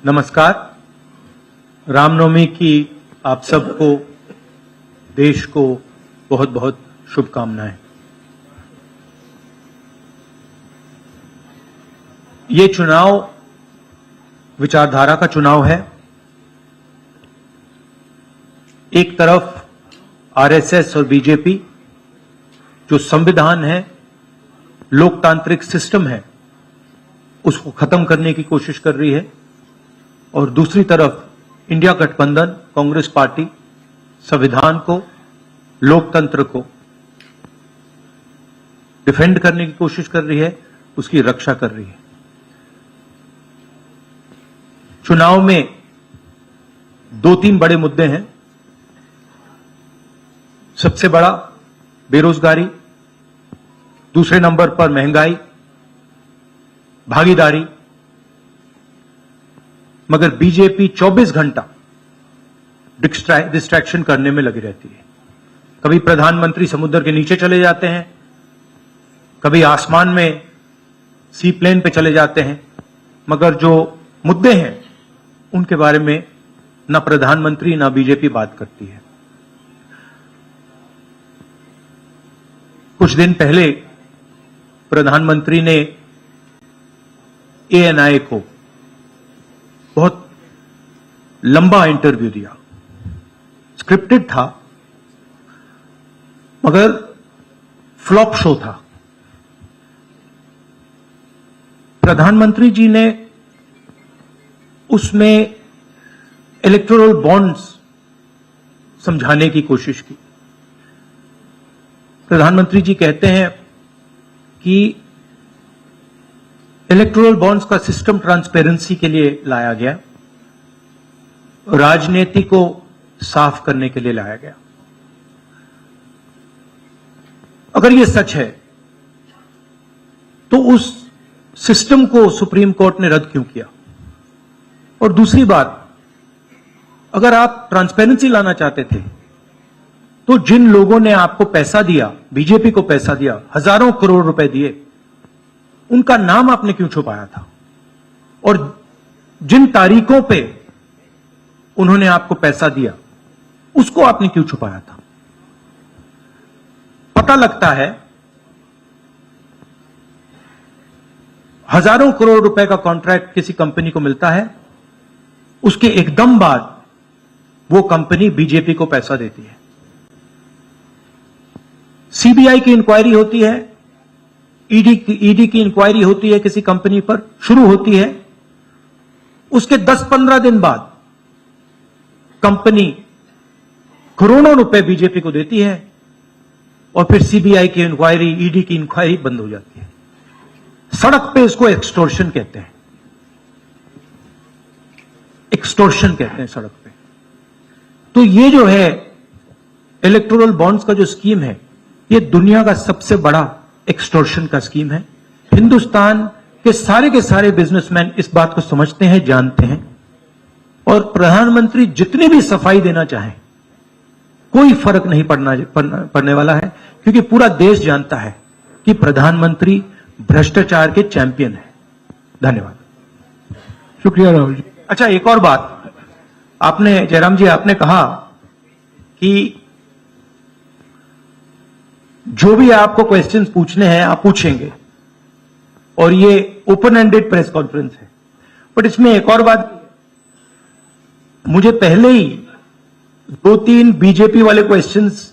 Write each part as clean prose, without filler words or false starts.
नमस्कार। रामनवमी की आप सबको, देश को बहुत बहुत शुभकामनाएं। ये चुनाव विचारधारा का चुनाव है। एक तरफ आरएसएस और बीजेपी जो संविधान है, लोकतांत्रिक सिस्टम है, उसको खत्म करने की कोशिश कर रही है, और दूसरी तरफ इंडिया गठबंधन, कांग्रेस पार्टी संविधान को, लोकतंत्र को डिफेंड करने की कोशिश कर रही है, उसकी रक्षा कर रही है। चुनाव में 2-3 बड़े मुद्दे हैं। सबसे बड़ा बेरोजगारी, दूसरे नंबर पर महंगाई, भागीदारी। मगर बीजेपी 24 घंटा डिस्ट्रैक्शन करने में लगी रहती है। कभी प्रधानमंत्री समुद्र के नीचे चले जाते हैं, कभी आसमान में सी प्लेन पे चले जाते हैं, मगर जो मुद्दे हैं उनके बारे में ना प्रधानमंत्री ना बीजेपी बात करती है। कुछ दिन पहले प्रधानमंत्री ने एएनआई को बहुत लंबा इंटरव्यू दिया। स्क्रिप्टेड था, मगर फ्लॉप शो था। प्रधानमंत्री जी ने उसमें इलेक्टोरल बॉन्ड्स समझाने की कोशिश की। प्रधानमंत्री जी कहते हैं कि इलेक्टोरल बॉन्ड्स का सिस्टम ट्रांसपेरेंसी के लिए लाया गया, राजनीति को साफ करने के लिए लाया गया। अगर यह सच है तो उस सिस्टम को सुप्रीम कोर्ट ने रद्द क्यों किया? और दूसरी बात, अगर आप ट्रांसपेरेंसी लाना चाहते थे तो जिन लोगों ने आपको पैसा दिया, बीजेपी को पैसा दिया, हजारों करोड़ रुपए दिए, उनका नाम आपने क्यों छुपाया था? और जिन तारीखों पे उन्होंने आपको पैसा दिया, उसको आपने क्यों छुपाया था? पता लगता है हजारों करोड़ रुपए का कॉन्ट्रैक्ट किसी कंपनी को मिलता है, उसके एकदम बाद वो कंपनी बीजेपी को पैसा देती है। सीबीआई की इंक्वायरी होती है, ईडी की इंक्वायरी होती है, किसी कंपनी पर शुरू होती है, उसके 10-15 दिन बाद कंपनी करोड़ों रुपए बीजेपी को देती है, और फिर सीबीआई की इंक्वायरी, ईडी की इंक्वायरी बंद हो जाती है। सड़क पे इसको एक्सटॉर्शन कहते हैं। एक्सटॉर्शन कहते हैं सड़क पे। तो ये जो है इलेक्टोरल बॉन्ड्स का जो स्कीम है, ये दुनिया का सबसे बड़ा एक्सटॉर्शन का स्कीम है। हिंदुस्तान के सारे बिजनेसमैन इस बात को समझते हैं, जानते हैं, और प्रधानमंत्री जितनी भी सफाई देना चाहें, कोई फर्क नहीं पड़ने वाला है, क्योंकि पूरा देश जानता है कि प्रधानमंत्री भ्रष्टाचार के चैंपियन है। धन्यवाद। शुक्रिया राहुल जी। अच्छा, एक और बात, आपने जयराम जी, आपने कहा कि जो भी आपको क्वेश्चंस पूछने हैं आप पूछेंगे, और ये ओपन एंडेड प्रेस कॉन्फ्रेंस है। बट इसमें एक और बात, मुझे पहले ही 2-3 बीजेपी वाले क्वेश्चंस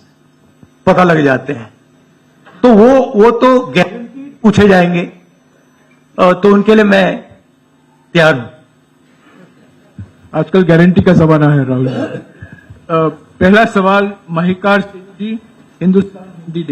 पता लग जाते हैं, तो वो तो गारंटी पूछे जाएंगे, तो उनके लिए मैं तैयार हूं। आजकल गारंटी का जमाना है राहुल जी। पहला सवाल महिकार सिंह जी, हिंदुस्तान हिंदी।